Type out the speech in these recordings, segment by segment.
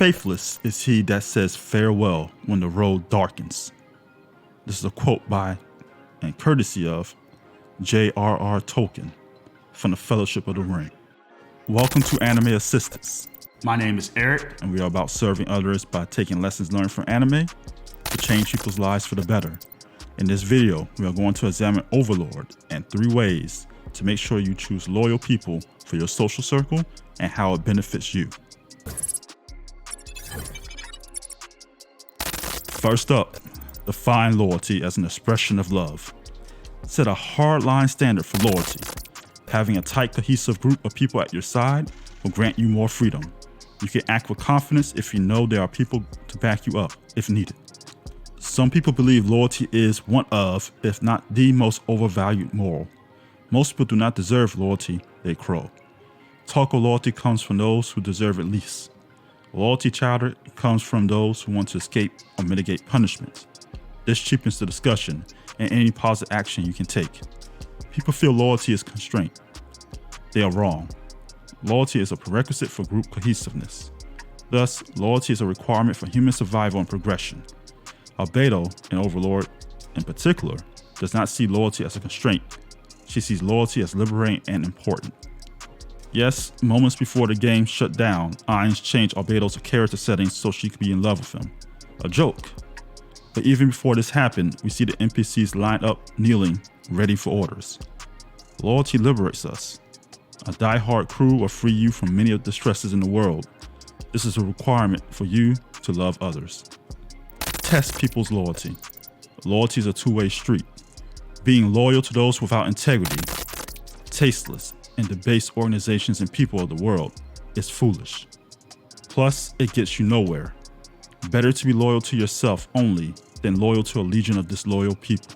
Faithless is he that says farewell when the road darkens. This is a quote by and courtesy of J.R.R. Tolkien from the Fellowship of the Ring. Welcome to Anime Assistance. My name is Eric, and we are about serving others by taking lessons learned from anime to change people's lives for the better. In this video, we are going to examine Overlord and 3 ways to make sure you choose loyal people for your social circle and how it benefits you. First up, define loyalty as an expression of love. Set a hard-line standard for loyalty. Having a tight, cohesive group of people at your side will grant you more freedom. You can act with confidence if you know there are people to back you up if needed. Some people believe loyalty is one of, if not the most overvalued moral. Most people do not deserve loyalty, they crow. Talk of loyalty comes from those who deserve it least. Loyalty chatter comes from those who want to escape or mitigate punishment. This cheapens the discussion and any positive action you can take. People feel loyalty is constraint. They are wrong. Loyalty is a prerequisite for group cohesiveness. Thus, loyalty is a requirement for human survival and progression. Albedo, in Overlord in particular, does not see loyalty as a constraint. She sees loyalty as liberating and important. Yes, moments before the game shut down, Ainz changed Albedo's character settings so she could be in love with him. A joke. But even before this happened, we see the NPCs lined up, kneeling, ready for orders. Loyalty liberates us. A die-hard crew will free you from many of the stresses in the world. This is a requirement for you to love others. Test people's loyalty. Loyalty is a two-way street. Being loyal to those without integrity, tasteless, and debased organizations and people of the world is foolish. Plus, it gets you nowhere. Better to be loyal to yourself only than loyal to a legion of disloyal people.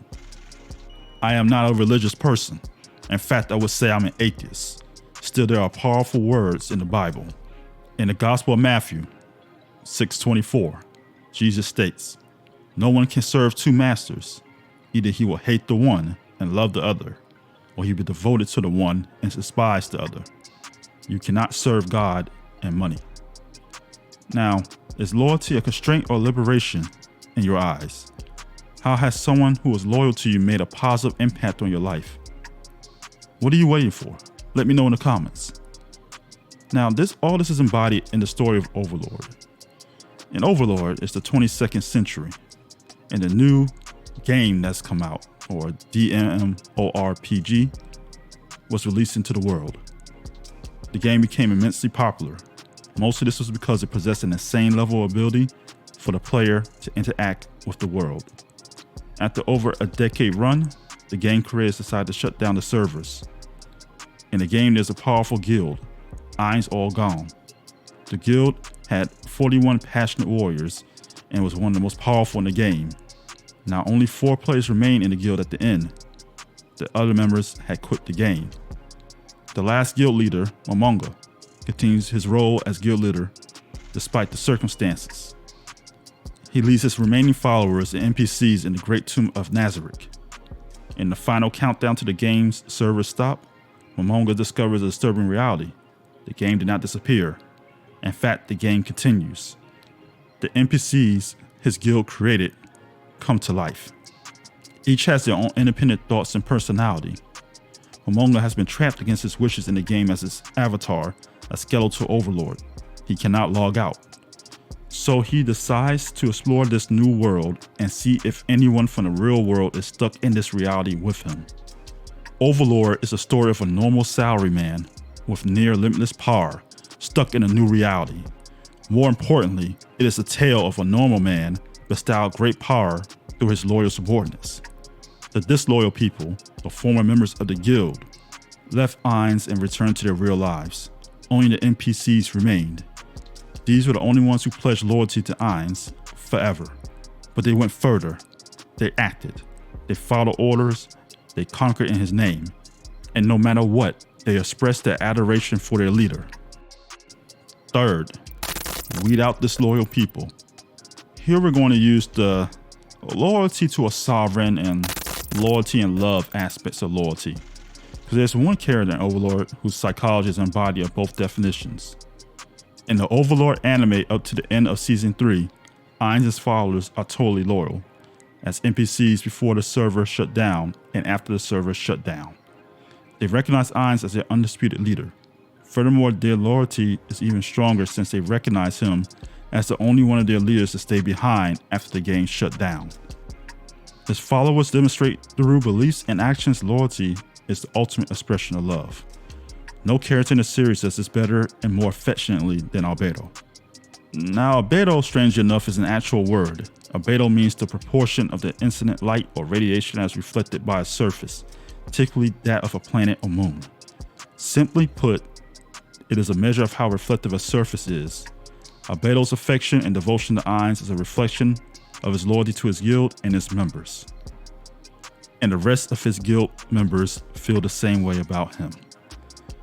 I am not a religious person. In fact, I would say I'm an atheist. Still, there are powerful words in the Bible. In the Gospel of Matthew 6:24, Jesus states, "No one can serve 2 masters. Either he will hate the one and love the other, or he will be devoted to the one and despise the other. You cannot serve God and money." Now, is loyalty a constraint or liberation in your eyes? How has someone who is loyal to you made a positive impact on your life? What are you waiting for? Let me know in the comments. Now, all this is embodied in the story of Overlord. In Overlord, it's the 22nd century, and the new game that's come out, or DMORPG, was released into the world. The game became immensely popular. Most of this was because it possessed an insane level of ability for the player to interact with the world. After over a decade run, the game creators decided to shut down the servers. In the game, there's a powerful guild, Ainz All Gone. The guild had 41 passionate warriors and was one of the most powerful in the game. Now only 4 players remain in the guild at the end. The other members had quit the game. The last guild leader, Momonga, continues his role as guild leader despite the circumstances. He leads his remaining followers and NPCs in the Great Tomb of Nazarick. In the final countdown to the game's server stop, Momonga discovers a disturbing reality. The game did not disappear. In fact, the game continues. The NPCs his guild created come to life. Each has their own independent thoughts and personality. Momonga has been trapped against his wishes in the game as his avatar, a skeletal overlord. He cannot log out. So he decides to explore this new world and see if anyone from the real world is stuck in this reality with him. Overlord is a story of a normal salaryman with near limitless power, stuck in a new reality. More importantly, it is a tale of a normal man bestowed great power through his loyal subordinates. The disloyal people, the former members of the guild, left Ainz and returned to their real lives. Only the NPCs remained. These were the only ones who pledged loyalty to Ainz forever. But they went further. They acted. They followed orders. They conquered in his name. And no matter what, they expressed their adoration for their leader. Third, weed out disloyal people. Here we're going to use the loyalty to a sovereign and loyalty and love aspects of loyalty. Because there's one character in Overlord whose psychology is embodied of both definitions. In the Overlord anime up to the end of Season 3, Ainz' followers are totally loyal, as NPCs before the server shut down and after the server shut down. They recognize Ainz as their undisputed leader. Furthermore, their loyalty is even stronger since they recognize him as the only one of their leaders to stay behind after the game shut down. His followers demonstrate through beliefs and actions loyalty is the ultimate expression of love. No character in the series does this better and more affectionately than albedo. Now, albedo, strangely enough, is an actual word. Albedo means the proportion of the incident light or radiation as reflected by a surface, typically that of a planet or moon. Simply put, it is a measure of how reflective a surface is. Albedo's affection and devotion to Ainz is a reflection of his loyalty to his guild and its members. And the rest of his guild members feel the same way about him.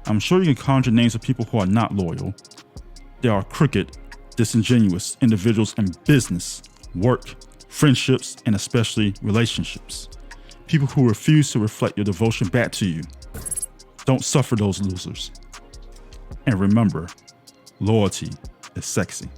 I'm sure you can conjure names of people who are not loyal. There are crooked, disingenuous individuals in business, work, friendships, and especially relationships. People who refuse to reflect your devotion back to you. Don't suffer those losers. And remember, loyalty is sexy.